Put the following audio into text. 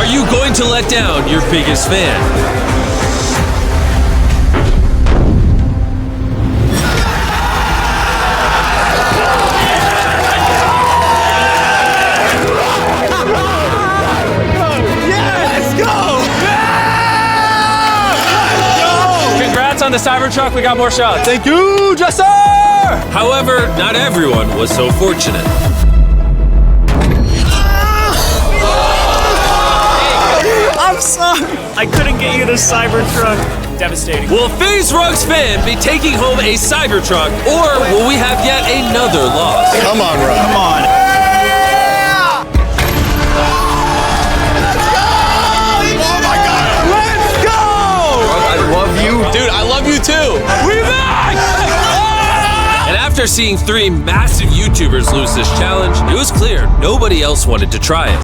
Are you going to let down your biggest fan? Congrats on the Cybertruck. We got more shots. Thank you, Jester! However, not everyone was so fortunate. I'm sorry. I couldn't get you the Cybertruck. Devastating. Will FaZe Rug's fan be taking home a Cybertruck, or will we have yet another loss? Come on, Rob. Come on. Dude, I love you too. We back! And after seeing 3 massive YouTubers lose this challenge, it was clear nobody else wanted to try it.